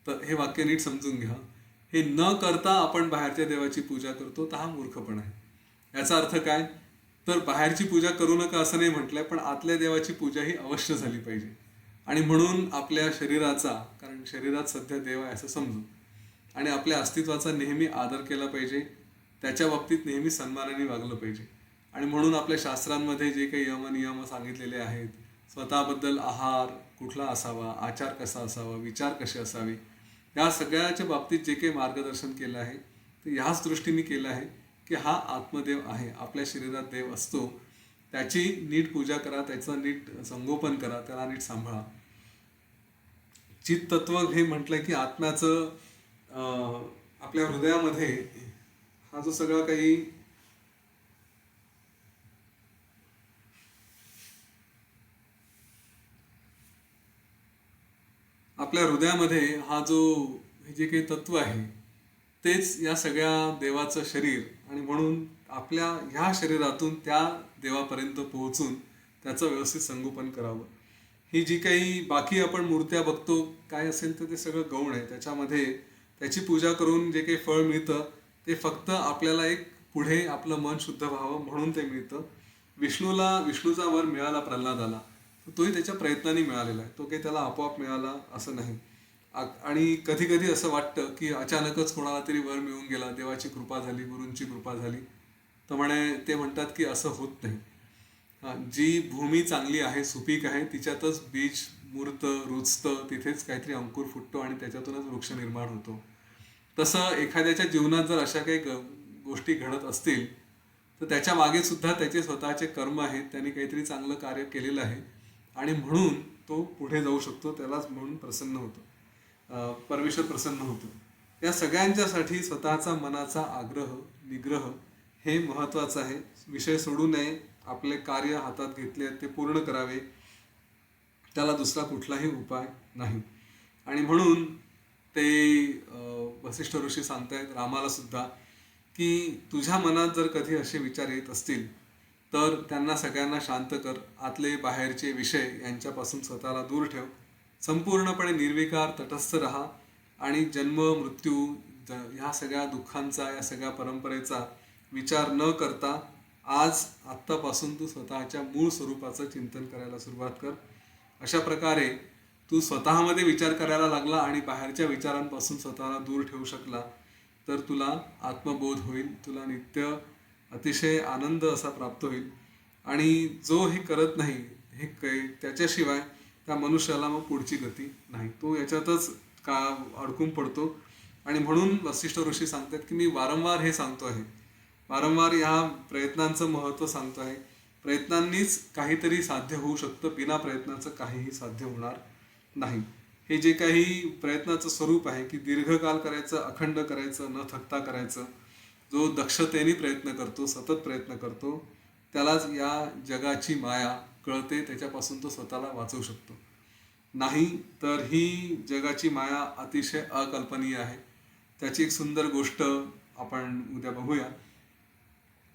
तर हे वाक्य नीट समजून घ्या. हे न करता आपण बाहेरच्या देवाची पूजा करतो तर हा मूर्खपणा आहे. याचा अर्थ काय? तर बाहेरची पूजा करू नका असं नाही म्हटलंय, पण आतल्या देवाची पूजा ही अवश्य झाली पाहिजे. आणि म्हणून आपल्या शरीराचा, कारण शरीरात सध्या देव आहे असं समजू, आणि आपल्या अस्तित्वाचा नेहमी आदर केला पाहिजे, त्याच्या बाबतीत नेहमी सन्मानाने वागलं पाहिजे. आणि म्हणून आपल्या शास्त्रांमध्ये जे काही यमनियम सांगितलेले आहेत, स्वतःबद्दल आहार कुठला असावा, आचार कसा असावा, विचार कसे असावे, या सगळ्याच्या बाबतीत जे काही मार्गदर्शन केलं आहे ते ह्याच दृष्टीने केलं आहे की हा आत्मदेव आहे, आपल्या शरीरात देव असतो, त्याची नीट पूजा करा, त्याचं नीट संगोपन करा, त्याला नीट सांभाळा. चित्तत्व हे म्हटलंय की आत्म्याचं, आपल्या हृदयामध्ये हा जो सगळा काही आपल्या हृदयामध्ये हा जो हे जे काही तत्व आहे तेच या सगळ्या देवाचं शरीर, आणि म्हणून आपल्या ह्या शरीरातून त्या देवापर्यंत पोहोचून त्याचं व्यवस्थित संगोपन करावं. ही जी काही बाकी आपण मूर्त्या बघतो काय असेल तर ते सगळं गौण आहे. त्याच्यामध्ये त्याची पूजा करून जे काही फळ मिळतं ते फक्त आपल्याला एक पुढे आपलं मन शुद्ध व्हावं म्हणून ते मिळतं. विष्णूचा वर मिळाला प्रल्हादाला, तर तोही त्याच्या प्रयत्नांनी मिळालेला आहे, तो काही त्याला आपोआप मिळाला असं नाही. आणि कधी कधी असं वाटतं की अचानकच कोणाला तरी वर मिळून गेला, देवाची कृपा झाली, गुरूंची कृपा झाली. तर ते म्हणतात की असं होत नाही. जी भूमी चांगली आहे, सुपीक आहे, तिच्यातच बीज मुरतं, रुजतं, तिथेच काहीतरी अंकुर फुटतो आणि त्याच्यातूनच वृक्ष निर्माण होतो. तसं एखाद्याच्या जीवनात जर अशा काही गोष्टी घडत असतील तर त्याच्या मागे सुद्धा त्याचे स्वतःचे कर्म आहेत, त्यांनी काहीतरी चांगलं कार्य केलेलं आहे आणि म्हणून तो पुढे जाऊ शकतो, त्यालाच म्हणून प्रसन्न होतो, परमेश्वर प्रसन्न होतो. या सगळ्यांच्यासाठी स्वतःचा मनाचा आग्रह निग्रह हे महत्त्वाचं आहे. विषय सोडू नये, आपले कार्य हातात घेतले ते पूर्ण करावे, त्याला दुसरा कुठलाही उपाय नाही. आणि म्हणून ते वसिष्ठ ऋषी सांगतायत रामाला सुद्धा की तुझ्या मनात जर कधी असे विचार येत असतील तर त्यांना सगळ्यांना शांत कर, आतले बाहेरचे विषय यांच्यापासून स्वतःला दूर ठेव, संपूर्णपणे निर्विकार तटस्थ राहा आणि जन्म मृत्यू ह्या सगळ्या दुःखांचा, या सगळ्या परंपरेचा विचार न करता आत्तापासून तू स्वतःच्या मूळ स्वरूपाचं चिंतन करायला सुरुवात कर. अशा प्रकारे तू स्वतःमध्ये विचार करायला लागला आणि बाहेरच्या विचारांपासून स्वतःला दूर ठेवू शकला तर तुला आत्मबोध होईल, तुला नित्य अतिशय आनंद असा प्राप्त होईल. आणि जो हे करत नाही, हे त्याच्याशिवाय त्या मनुष्याला मग पुढची गती नाही, तो याच्यातच का अडकून पडतो. आणि म्हणून वसिष्ठ ऋषी सांगतात की मी वारंवार हे सांगतो आहे, वारंवार या प्रयत्नांचं महत्त्व सांगतो आहे. प्रयत्नांनीच काहीतरी साध्य होऊ शकतं, बिना प्रयत्नाचं काहीही साध्य होणार नाही. हे जे काही प्रयत्नाचं स्वरूप आहे की दीर्घकाल करायचं, अखंड करायचं, न थकता करायचं, जो दक्षतेने प्रयत्न करतो, सतत प्रयत्न करतो, त्यालाच या जगाची माया कळते, त्याच्यापासून तो स्वतःला वाचवू शकतो. नाही तर ही जगाची माया अतिशय अकल्पनीय आहे. त्याची एक सुंदर गोष्ट आपण उद्या बघूया,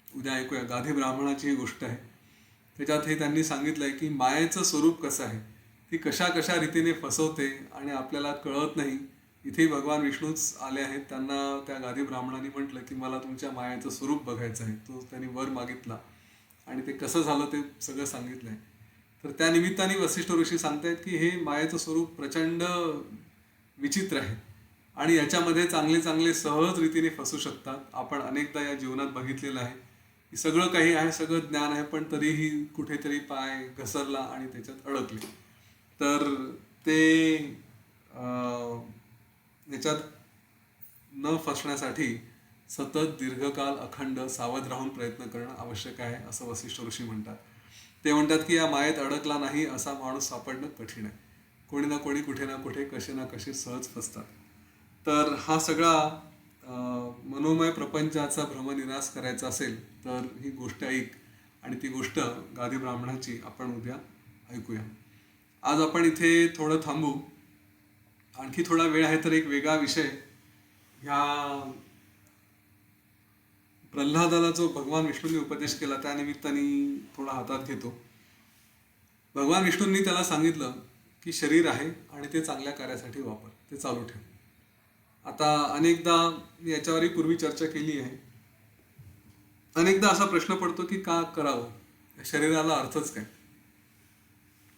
उद्या ऐकूया. गाधी ब्राह्मणाची ही गोष्ट आहे. त्याच्यात हे त्यांनी सांगितलं आहे की मायेचं स्वरूप कसं आहे, ती कशा कशा रीतीने फसवते आणि आपल्याला कळत नाही. इथे भगवान विष्णूच आले आहेत. त्यांना त्या गाधी ब्राह्मणाने म्हटलं की मला तुमच्या मायेचं स्वरूप बघायचं आहे. तो त्यांनी वर मागितला आणि ते कसं झालं ते सगळं सांगितलं आहे. तर त्या निमित्ताने वसिष्ठ ऋषी सांगतायत की हे मायेचं स्वरूप प्रचंड विचित्र आहे आणि याच्यामध्ये चांगले चांगले सहज रीतीने फसू शकतात. आपण अनेकदा या जीवनात बघितलेलं आहे की सगळं काही आहे, सगळं ज्ञान आहे, पण तरीही कुठेतरी पाय घसरला आणि त्याच्यात अडकले. तर ते ह्याच्यात न फसण्यासाठी सतत दीर्घकाल अखंड सावध राहून प्रयत्न करणं आवश्यक आहे, असं वसिष्ठ ऋषी म्हणतात. ते म्हणतात की या मायेत अडकला नाही असा माणूस सापडणं कठीण आहे. कोणी ना कोणी कुठे ना कुठे कसे ना कसे सहज फसतात. तर हा सगळा मनोमय प्रपंचाचा भ्रमनिरास करायचा असेल तर ही गोष्ट ऐक. आणि ती गोष्ट गाधी ब्राह्मणाची आपण उद्या ऐकूया. आज आपण इथे थोडं थांबू. आणखी थोडा वेळ आहे तर एक वेगळा विषय, ह्या प्रल्हादाला जो भगवान विष्णूंनी उपदेश केला त्या निमित्ताने थोडा हातात घेतो. भगवान विष्णूंनी त्याला सांगितलं की शरीर आहे आणि ते चांगल्या कार्यासाठी वापर, ते चालू ठेव. आता अनेकदा याच्यावरही पूर्वी चर्चा केली आहे. अनेकदा असा प्रश्न पडतो की का करावं, शरीराला अर्थच काय,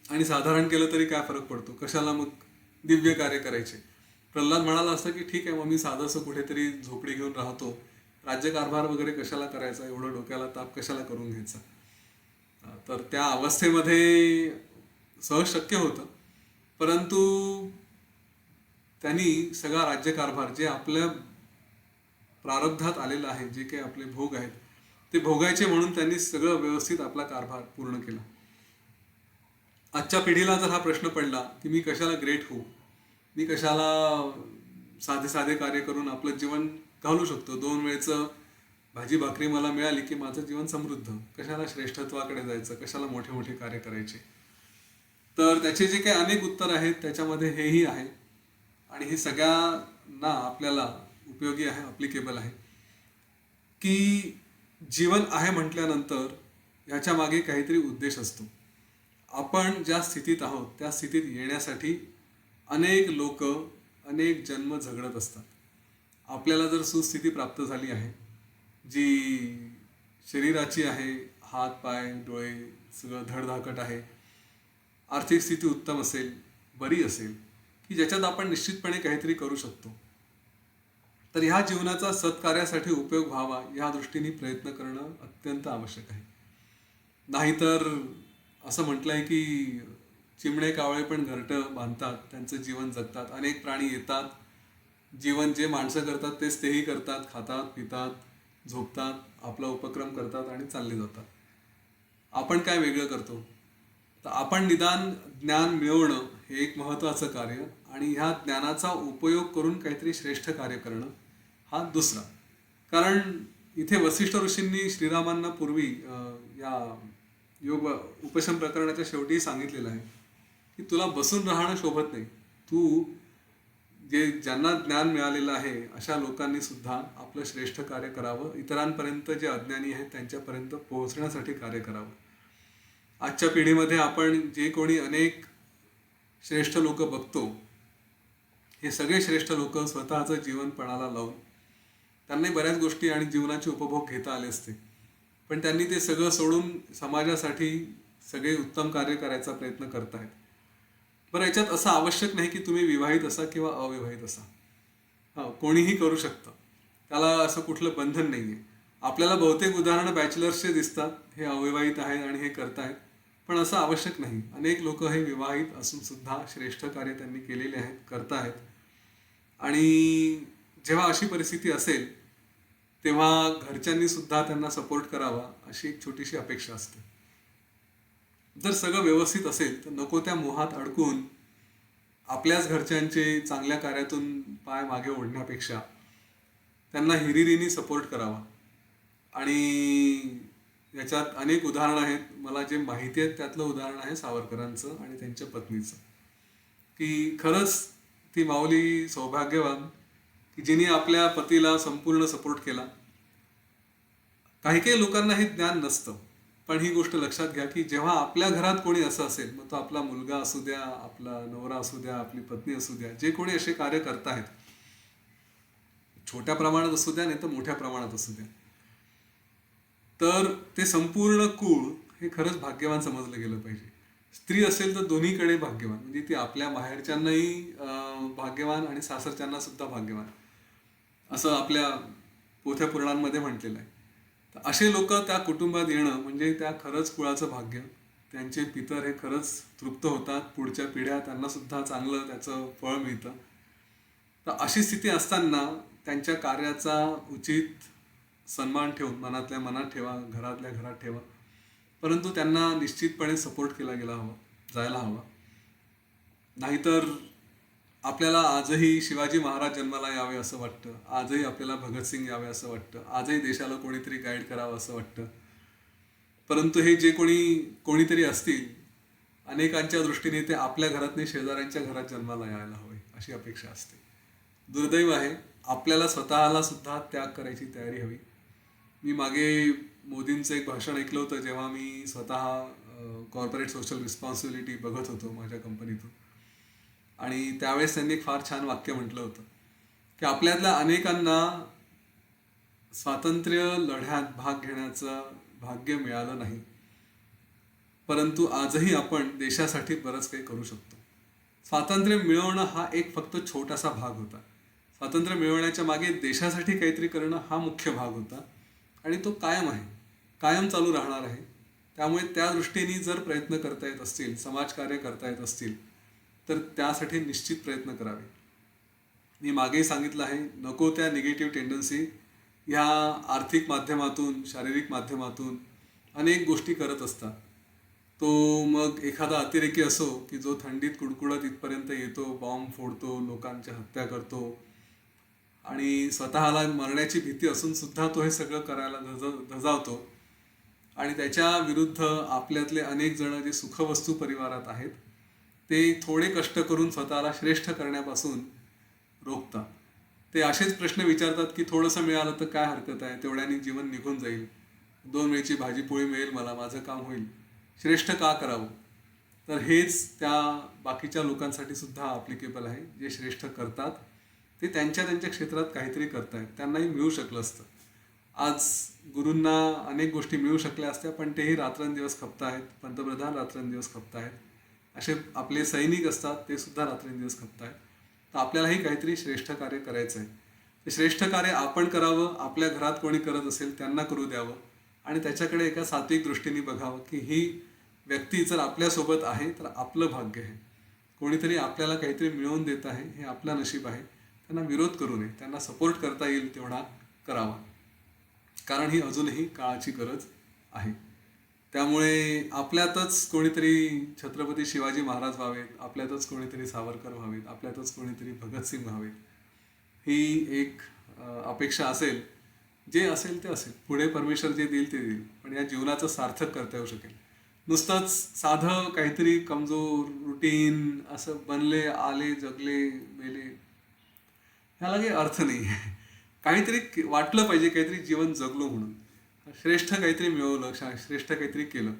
आणि साधारण केलं तरी काय फरक पडतो, कशाला मग दिव्य कार्य करायचे. प्रल्हाद म्हणाला असतं की ठीक आहे, मग मी साधंसं कुठेतरी झोपडी घेऊन राहतो, राज्यकारभार वगैरे कशाला करायचा, एवढं डोक्याला ताप कशाला करून घ्यायचा. तर त्या अवस्थेमध्ये सहज शक्य होतं, परंतु त्यांनी सगळा राज्यकारभार जे आपल्या प्रारब्धात आलेलं आहे, जे काही आपले भोग आहेत ते भोगायचे म्हणून त्यांनी सगळं व्यवस्थित आपला कारभार पूर्ण केला. आजच्या पिढीला जर हा प्रश्न पडला की मी कशाला ग्रेट होऊ, मी कशाला साधे साधे कार्य करून आपलं जीवन घालू शकतो, 2 वेळचं भाजी भाकरी मला मिळाली की माझं जीवन समृद्ध, कशाला श्रेष्ठत्वाकडे जायचं, कशाला मोठे मोठे कार्य करायचे. तर त्याचे जे काही अनेक उत्तर आहेत त्याच्यामध्ये हेही आहे आणि हे सगळ्यांना आपल्याला उपयोगी आहे, अप्लिकेबल आहे की जीवन आहे म्हटल्यानंतर ह्याच्या मागे काहीतरी उद्देश असतो. आपण ज्या स्थितीत आहोत त्या स्थितीत येण्यासाठी अनेक लोक अनेक जन्म झगडत असतात. आपल्याला जर सुस्थिती प्राप्त झाली आहे, जी शरीराची आहे, हात पाय डोळे सगळं धडधाकट आहे, आर्थिक स्थिती उत्तम असेल, बरी असेल, की ज्याच्यात आपण निश्चितपणे काहीतरी करू शकतो, तर ह्या जीवनाचा सत्कार्यासाठी उपयोग व्हावा या दृष्टीने प्रयत्न करणं अत्यंत आवश्यक आहे. नाहीतर असं म्हटलं आहे की चिमणे कावळे पण घरटं बांधतात, त्यांचं जीवन जगतात. अनेक प्राणी येतात, जीवन जे माणसं करतात तेच तेही करतात, खातात पितात झोपतात, आपला उपक्रम करतात आणि चालले जातात. आपण काय वेगळं करतो? तर आपण निदान ज्ञान मिळवणं हे एक महत्त्वाचं कार्य आणि ह्या ज्ञानाचा उपयोग करून काहीतरी श्रेष्ठ कार्य करणं हा दुसरा. कारण इथे वसिष्ठ ऋषींनी श्रीरामांना पूर्वी या योग उपशम प्रकरणाच्या शेवटी सांगितलेलं आहे की तुला बसून राहणं शोभत नाही. तू ज्यांना ज्ञान मिळालेलं आहे अशा लोकांनी सुद्धा आपलं श्रेष्ठ कार्य करावं, इतरांपर्यंत जे अज्ञानी आहेत त्यांच्यापर्यंत पोहोचण्यासाठी कार्य करावं. आजच्या पिढीमध्ये आपण जे कोणी अनेक श्रेष्ठ लोक बघतो, हे सगळे श्रेष्ठ लोक स्वतःचं जीवन पणाला लावून त्यांनाही बऱ्याच गोष्टी आणि जीवनाचे उपभोग घेता आले असते, पण त्यांनी ते सगळं सोडून समाजासाठी सगळे उत्तम कार्य करायचा प्रयत्न करतायत. बरं, याच्यात असं आवश्यक नाही की तुम्ही विवाहित असा किंवा अविवाहित असा. हां, कोणीही करू शकतं, त्याला असं कुठलं बंधन नाही आहे. आपल्याला बहुतेक उदाहरणं बॅचलर्सचे दिसतात, हे अविवाहित आहेत आणि हे करतायत, पण असं आवश्यक नाही. अनेक लोक हे विवाहित असून सुद्धा श्रेष्ठ कार्य त्यांनी केलेले आहेत, करतायत. आणि जेव्हा अशी परिस्थिती असेल तेव्हा घरच्यांनी सुद्धा त्यांना सपोर्ट करावा अशी एक छोटीशी अपेक्षा असते. जर सगळं व्यवस्थित असेल तर नको त्या मोहात अडकून आपल्याच घरच्यांचे चांगल्या कार्यातून पाय मागे ओढण्यापेक्षा त्यांना हिरिरीने सपोर्ट करावा. आणि याच्यात अनेक उदाहरणं आहेत. मला जे माहिती आहेत त्यातलं उदाहरण आहे सावरकरांचं आणि त्यांच्या पत्नीचं, की खरंच ती माऊली सौभाग्यवान की जिने आपल्या पतीला संपूर्ण सपोर्ट केला. काही काही लोकांना हे ज्ञान नसतं, पण ही गोष्ट लक्षात घ्या की जेव्हा आपल्या घरात कोणी असं असेल, मग तो आपला मुलगा असू द्या, आपला नवरा असू द्या, आपली पत्नी असू द्या, जे कोणी असे कार्य करतायत, छोट्या प्रमाणात असू द्या नाही तर मोठ्या प्रमाणात असू द्या, तर ते संपूर्ण कुळ हे खरंच भाग्यवान समजलं गेलं पाहिजे. स्त्री असेल तर दोन्हीकडे भाग्यवान, म्हणजे ती आपल्या माहेरच्यांनाही भाग्यवान आणि सासरच्यांना सुद्धा भाग्यवान, असं आपल्या पोथ्या पुराणांमध्ये म्हटलेलं आहे. तर असे लोक त्या कुटुंबात येणं म्हणजे त्या खरंच कुळाचं भाग्य. त्यांचे पितर हे खरंच तृप्त होतात, पुढच्या पिढ्या त्यांना सुद्धा चांगलं त्याचं फळ मिळतं. तर अशी स्थिती असताना त्यांच्या कार्याचा उचित सन्मान ठेवून मनातल्या मनात ठेवा, घरातल्या घरात ठेवा, परंतु त्यांना निश्चितपणे सपोर्ट केला गेला हवा, जायला हवा. नाहीतर आपल्याला आजही शिवाजी महाराज जन्माला यावे असं वाटतं, आजही आपल्याला भगतसिंग यावे असं वाटतं, आजही देशाला कोणीतरी गाईड करावं असं वाटतं, परंतु हे जे कोणीतरी असतील, अनेकांच्या दृष्टीने ते आपल्या घरात नाही शेजाऱ्यांच्या घरात जन्माला यायला हवे अशी अपेक्षा असते. दुर्दैव आहे, आपल्याला स्वतःला सुद्धा त्याग करायची तयारी हवी. मी मागे मोदींचं एक भाषण ऐकलं होतं जेव्हा मी स्वतः कॉर्पोरेट सोशल रिस्पॉन्सिबिलिटी बघत होतो माझ्या कंपनीतून. आणि त्यावेळेस त्यांनी एक फार छान वाक्य म्हटलं होतं की आपल्यातल्या अनेकांना स्वातंत्र्य लढ्यात भाग घेण्याचं भाग्य मिळालं नाही, परंतु आजही आपण देशासाठी बरंच काही करू शकतो. स्वातंत्र्य मिळवणं हा एक फक्त छोटासा भाग होता. स्वातंत्र्य मिळवण्याच्या मागे देशासाठी काहीतरी करणं हा मुख्य भाग होता आणि तो कायम आहे, कायम चालू राहणार आहे. त्यामुळे त्या दृष्टीने जर प्रयत्न करता येत असतील, समाजकार्य करता येत असतील, तर त्यासाठी निश्चित प्रयत्न करावे. मी मागेही सांगितलं आहे, नको त्या निगेटिव्ह टेंडन्सी ह्या आर्थिक माध्यमातून, शारीरिक माध्यमातून अनेक गोष्टी करत असतात. तो मग एखादा अतिरेकी असो की जो थंडीत कुडकुडत इथपर्यंत येतो, बॉम्ब फोडतो, लोकांच्या हत्या करतो आणि स्वतःला मरण्याची भीती असून सुद्धा तो हे सगळं करायला धजावतो. आणि त्याच्या विरुद्ध आपल्यातले अनेक जण जे सुखवस्तू परिवारात आहेत ते थोडे कष्ट करून स्वतःला श्रेष्ठ करण्यापासून रोखतात. ते असेच प्रश्न विचारतात की थोडंसं मिळालं तर काय हरकत आहे, तेवढ्याने जीवन निघून जाईल, 2 वेळची भाजी पोळी मिळेल, मला माझं काम होईल, श्रेष्ठ का करावं. तर हेच त्या बाकीच्या लोकांसाठी सुद्धा ॲप्लिकेबल आहे. जे श्रेष्ठ करतात ते त्यांच्या त्यांच्या क्षेत्रात काहीतरी करतायत, त्यांनाही मिळू शकलं असतं. आज गुरूंना अनेक गोष्टी मिळू शकल्या असत्या, पण तेही रात्रंदिवस खपतायत. पंतप्रधान रात्रंदिवस खपतायत, असे आपले सैनिक असतात ते सुद्धा रात्रंदिवस खपतायत. तर आपल्यालाही काहीतरी श्रेष्ठ कार्य करायचं आहे. ते श्रेष्ठ कार्य आपण करावं, आपल्या घरात कोणी करत असेल त्यांना करू द्यावं आणि त्याच्याकडे एका सात्विक दृष्टीने बघावं की ही व्यक्ती जर आपल्यासोबत आहे तर आपलं भाग्य आहे, कोणीतरी आपल्याला काहीतरी मिळवून देत आहे, हे आपलं नशीब आहे. त्यांना विरोध करू नये, त्यांना सपोर्ट करता येईल तेवढा करावा, कारण ही अजूनही काळाची गरज आहे. त्यामुळे आपल्यातच कोणीतरी छत्रपती शिवाजी महाराज व्हावेत, आपल्यातच कोणीतरी सावरकर व्हावेत, आपल्यातच कोणीतरी भगतसिंग व्हावेत, ही एक अपेक्षा असेल. जे असेल ते असेल, पुढे परमेश्वर जे देईल ते देईल, पण या जीवनाचं सार्थक करता येऊ शकेल. नुसतंच साधं काहीतरी कमजोर रुटीन असं बनले, आले, जगले, मेले, ह्याला काही अर्थ नाही. काहीतरी वाटलं पाहिजे, काहीतरी जीवन जगलो म्हणून, श्रेष्ठ काहीतरी मिळवलं, श्रेष्ठ काहीतरी केलं.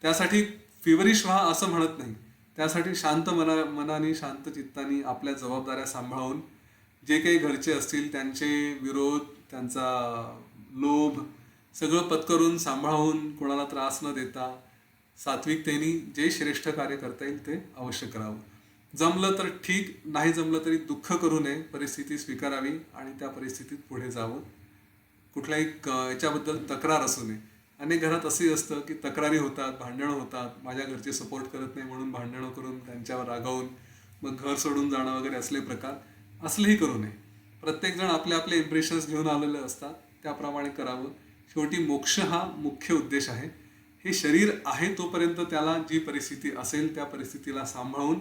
त्यासाठी फिवरिश व्हा असं म्हणत नाही. त्यासाठी शांत मनाने, शांत चित्ताने आपल्या जबाबदाऱ्या सांभाळून, जे काही घरचे असतील त्यांचे विरोध, त्यांचा लोभ सगळं पत्करून, सांभाळून, कोणाला त्रास न देता सात्विकतेने जे श्रेष्ठ कार्य करता येईल ते अवश्य करावं. जमलं तर ठीक, नाही जमलं तरी दुःख करू नये, परिस्थिती स्वीकारावी आणि त्या परिस्थितीत पुढे जावं. कुठल्याही याच्याबद्दल तक्रार असू नये. अनेक घरात असंही असतं की तक्रारी होतात, भांडणं होतात, माझ्या घरचे सपोर्ट करत नाही म्हणून भांडणं करून त्यांच्यावर रागावून मग घर सोडून जाणं वगैरे असले प्रकार, असलेही करू नये. प्रत्येकजण आपले आपले इम्प्रेशन्स घेऊन आलेले असतात, त्याप्रमाणे करावं. शेवटी मोक्ष हा मुख्य उद्देश आहे. हे शरीर आहे तोपर्यंत त्याला जी परिस्थिती असेल त्या परिस्थितीला सांभाळून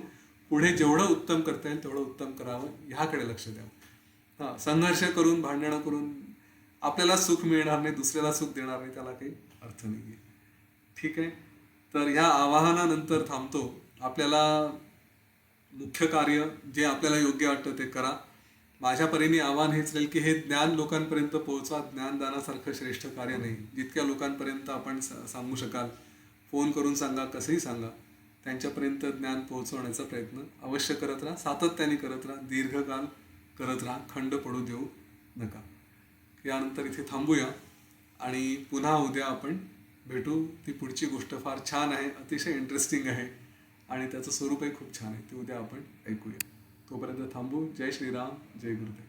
पुढे जेवढं उत्तम करता येईल तेवढं उत्तम करावं, ह्याकडे लक्ष द्यावं. संघर्ष करून, भांडणं करून आपल्याला सुख मिळणार नाही, दुसऱ्याला सुख देणार नाही, त्याला काही अर्थ नाही आहे. ठीक आहे, तर ह्या आवाहनानंतर थांबतो. आपल्याला मुख्य कार्य जे आपल्याला योग्य वाटतं ते करा. माझ्या परीने आव्हान हेच राहील की हे ज्ञान लोकांपर्यंत पोहोचवा. ज्ञानदानासारखं श्रेष्ठ कार्य नाही. जितक्या लोकांपर्यंत आपण सांगू शकाल, फोन करून सांगा, कसंही सांगा, त्यांच्यापर्यंत ज्ञान पोहोचवण्याचा प्रयत्न अवश्य करत राहा. सातत्याने करत राहा, दीर्घकाल करत राहा, खंड पडू देऊ नका. यानंतर इथे थांबूया आणि पुन्हा उद्या आपण भेटू. ती पुढची गोष्ट फार छान आहे, अतिशय इंटरेस्टिंग आहे आणि त्याचं स्वरूपही खूप छान आहे. ते उद्या आपण ऐकूया. तोपर्यंत थांबू. जय श्रीराम, जय गुरुदेव.